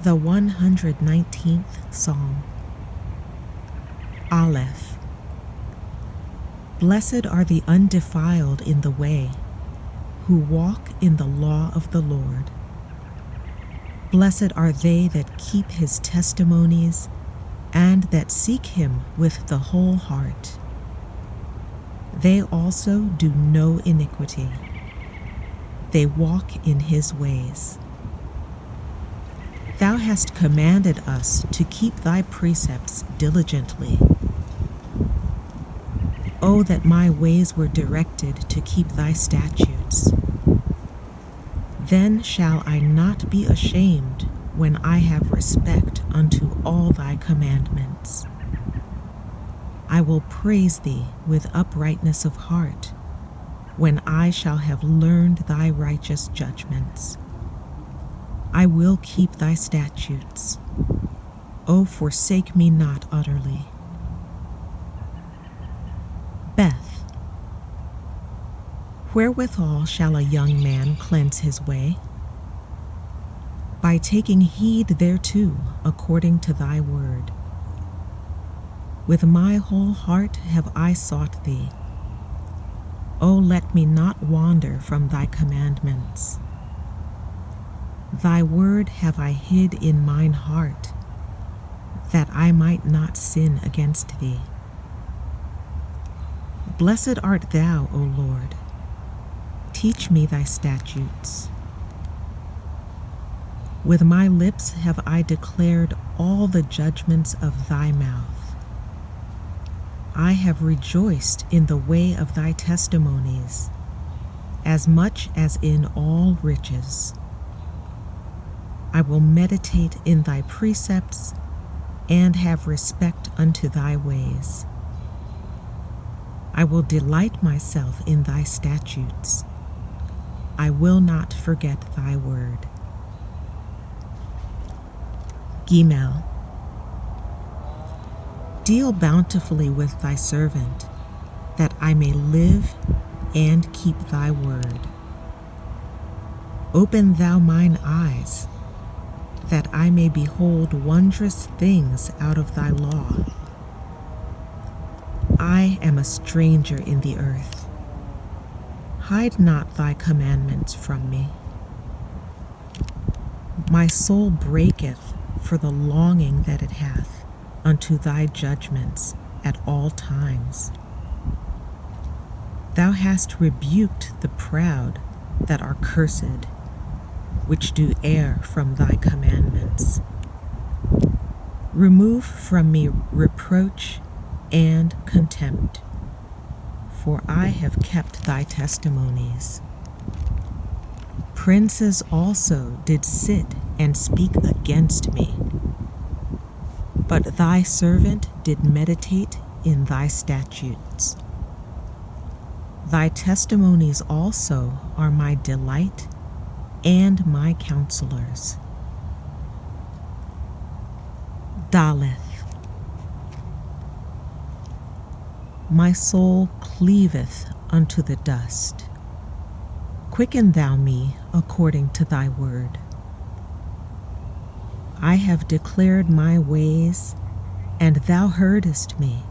The 119th Psalm. Aleph. Blessed are the undefiled in the way, who walk in the law of the Lord. Blessed are they that keep his testimonies, and that seek him with the whole heart. They also do no iniquity. They walk in his ways. Thou hast commanded us to keep thy precepts diligently. O that my ways were directed to keep thy statutes. Then shall I not be ashamed when I have respect unto all thy commandments. I will praise thee with uprightness of heart, when I shall have learned thy righteous judgments. I will keep thy statutes. O forsake me not utterly. Beth. Wherewithal shall a young man cleanse his way? By taking heed thereto according to thy word. With my whole heart have I sought thee. O let me not wander from thy commandments. Thy word have I hid in mine heart, that I might not sin against thee. Blessed art thou, O Lord. Teach me thy statutes. With my lips have I declared all the judgments of thy mouth. I have rejoiced in the way of thy testimonies, as much as in all riches. I will meditate in thy precepts, and have respect unto thy ways. I will delight myself in thy statutes. I will not forget thy word. Gimel. Deal bountifully with thy servant, that I may live and keep thy word. Open thou mine eyes, that I may behold wondrous things out of thy law. I am a stranger in the earth. Hide not thy commandments from me. My soul breaketh for the longing that it hath unto thy judgments at all times. Thou hast rebuked the proud that are cursed, which do err from thy commandments. Remove from me reproach and contempt, for I have kept thy testimonies. Princes also did sit and speak against me, but thy servant did meditate in thy statutes. Thy testimonies also are my delight and my counselors. Daleth. My soul cleaveth unto the dust. Quicken thou me according to thy word. I have declared my ways, and thou heardest me.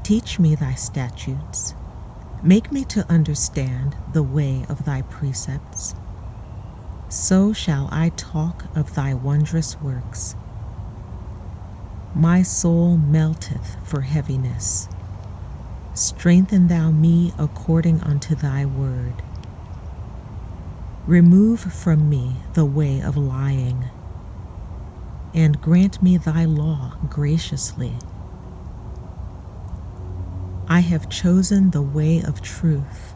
Teach me thy statutes. Make me to understand the way of thy precepts. So shall I talk of thy wondrous works. My soul melteth for heaviness. Strengthen thou me according unto thy word. Remove from me the way of lying, and grant me thy law graciously. I have chosen the way of truth.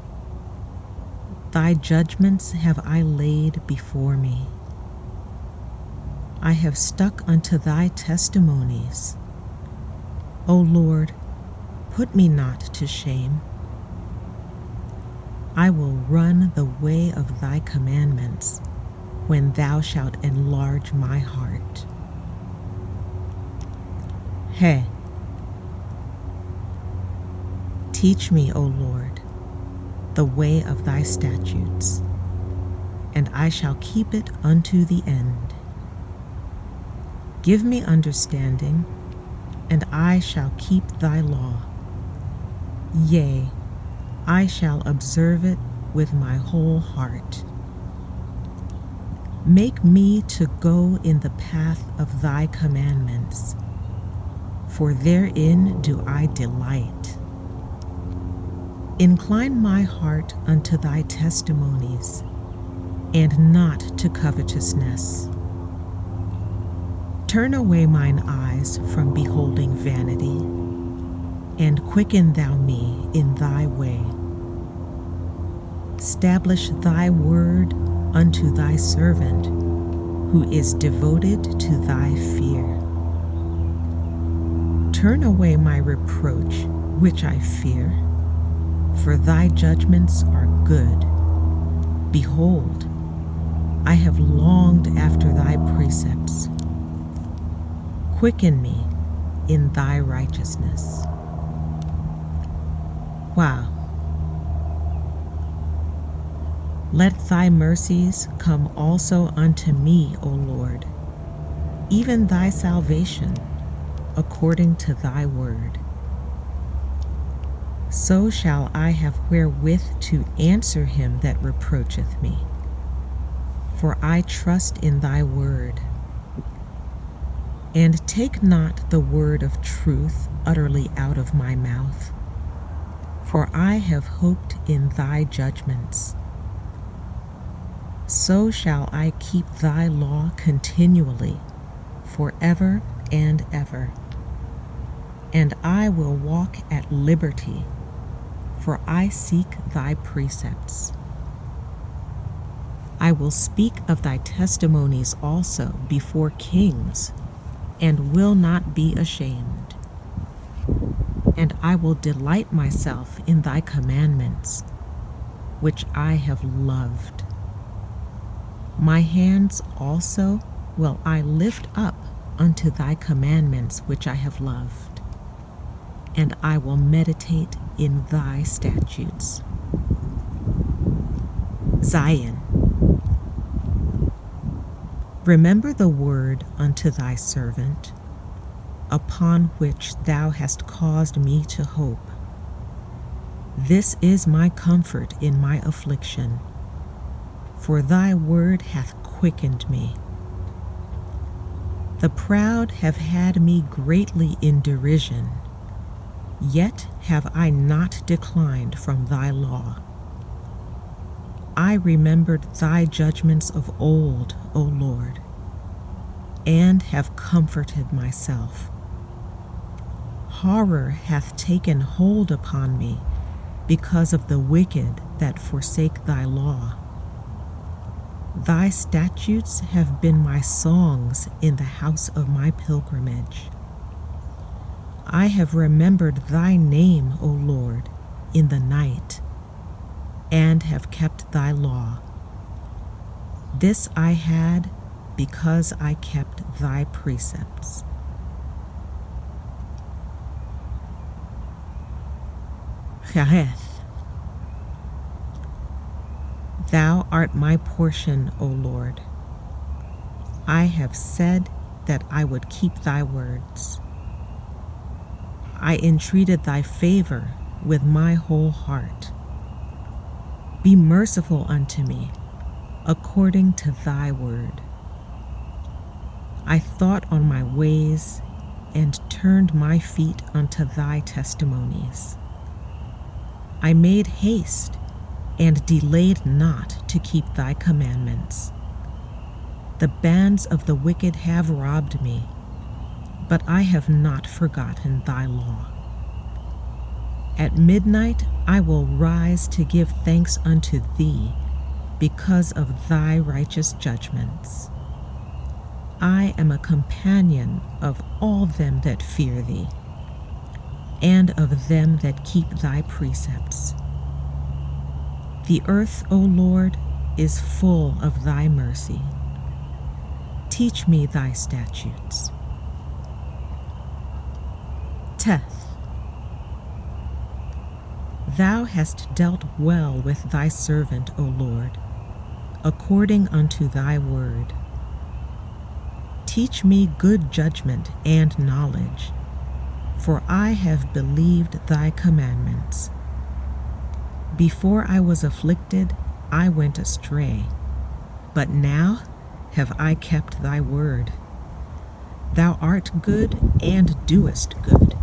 Thy judgments have I laid before me. I have stuck unto thy testimonies. O Lord, put me not to shame. I will run the way of thy commandments, when thou shalt enlarge my heart. He. Teach me, O Lord, the way of thy statutes, and I shall keep it unto the end. Give me understanding, and I shall keep thy law. Yea, I shall observe it with my whole heart. Make me to go in the path of thy commandments, for therein do I delight. Incline my heart unto thy testimonies, and not to covetousness. Turn away mine eyes from beholding vanity, and quicken thou me in thy way. Establish thy word unto thy servant, who is devoted to thy fear. Turn away my reproach, which I fear, for thy judgments are good. Behold, I have longed after thy precepts. Quicken me in thy righteousness. Wow. Let thy mercies come also unto me, O Lord, even thy salvation, according to thy word. So shall I have wherewith to answer him that reproacheth me, for I trust in thy word. And take not the word of truth utterly out of my mouth, for I have hoped in thy judgments. So shall I keep thy law continually, forever and ever. And I will walk at liberty, for I seek thy precepts. I will speak of thy testimonies also before kings, and will not be ashamed. And I will delight myself in thy commandments, which I have loved. My hands also will I lift up unto thy commandments which I have loved, and I will meditate in thy statutes. Zion. Remember the word unto thy servant, upon which thou hast caused me to hope. This is my comfort in my affliction, for thy word hath quickened me. The proud have had me greatly in derision, yet have I not declined from thy law. I remembered thy judgments of old, O Lord, and have comforted myself. Horror hath taken hold upon me because of the wicked that forsake thy law. Thy statutes have been my songs in the house of my pilgrimage. I have remembered thy name, O Lord, in the night, and have kept thy law. This I had because I kept thy precepts. Chereth. Thou art my portion, O Lord. I have said that I would keep thy words. I entreated thy favor with my whole heart. Be merciful unto me, according to thy word. I thought on my ways, and turned my feet unto thy testimonies. I made haste, and delayed not to keep thy commandments. The bands of the wicked have robbed me, but I have not forgotten thy law. At midnight I will rise to give thanks unto thee because of thy righteous judgments. I am a companion of all them that fear thee, and of them that keep thy precepts. The earth, O Lord, is full of thy mercy. Teach me thy statutes. Teth. Thou hast dealt well with thy servant, O Lord, according unto thy word. Teach me good judgment and knowledge, for I have believed thy commandments. Before I was afflicted, I went astray, but now have I kept thy word. Thou art good and doest good.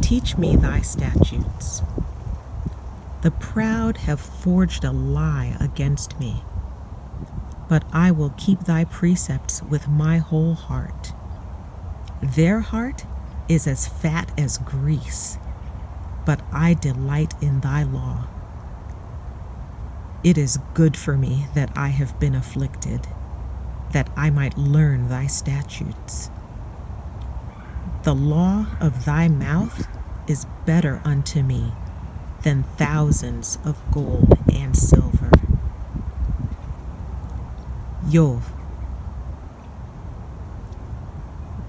Teach me thy statutes. The proud have forged a lie against me, but I will keep thy precepts with my whole heart. Their heart is as fat as grease, but I delight in thy law. It is good for me that I have been afflicted, that I might learn thy statutes. The law of thy mouth is better unto me than thousands of gold and silver. Yov.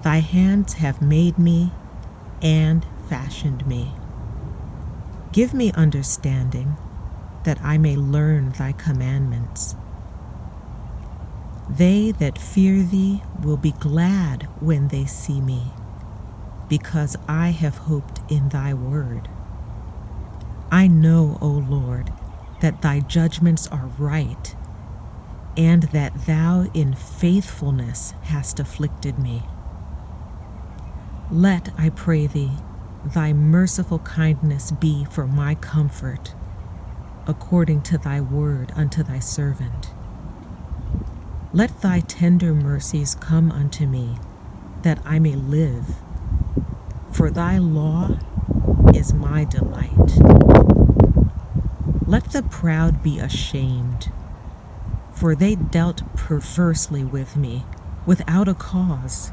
Thy hands have made me and fashioned me. Give me understanding, that I may learn thy commandments. They that fear thee will be glad when they see me, because I have hoped in thy word. I know, O Lord, that thy judgments are right, and that thou in faithfulness hast afflicted me. Let, I pray thee, thy merciful kindness be for my comfort, according to thy word unto thy servant. Let thy tender mercies come unto me, that I may live, for thy law is my delight. Let the proud be ashamed, for they dealt perversely with me, without a cause,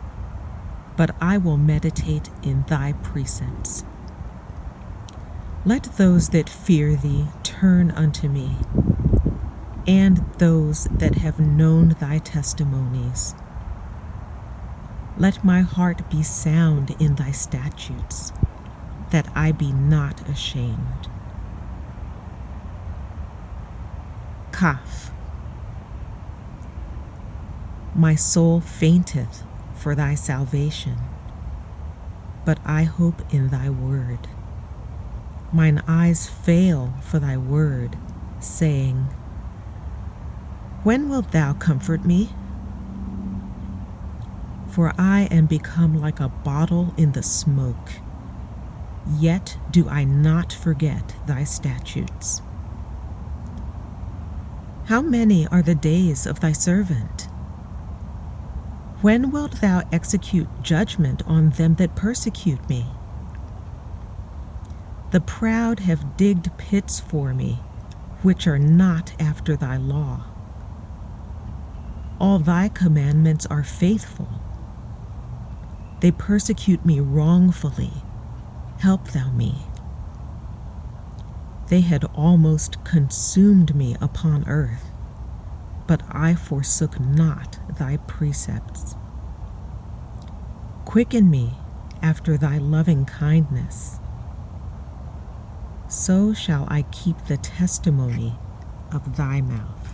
but I will meditate in thy precepts. Let those that fear thee turn unto me, and those that have known thy testimonies. Let my heart be sound in thy statutes, that I be not ashamed. Kaf. My soul fainteth for thy salvation, but I hope in thy word. Mine eyes fail for thy word, saying, when wilt thou comfort me? For I am become like a bottle in the smoke, yet do I not forget thy statutes. How many are the days of thy servant? When wilt thou execute judgment on them that persecute me? The proud have digged pits for me, which are not after thy law. All thy commandments are faithful. They persecute me wrongfully. Help thou me. They had almost consumed me upon earth, but I forsook not thy precepts. Quicken me after thy loving kindness. So shall I keep the testimony of thy mouth.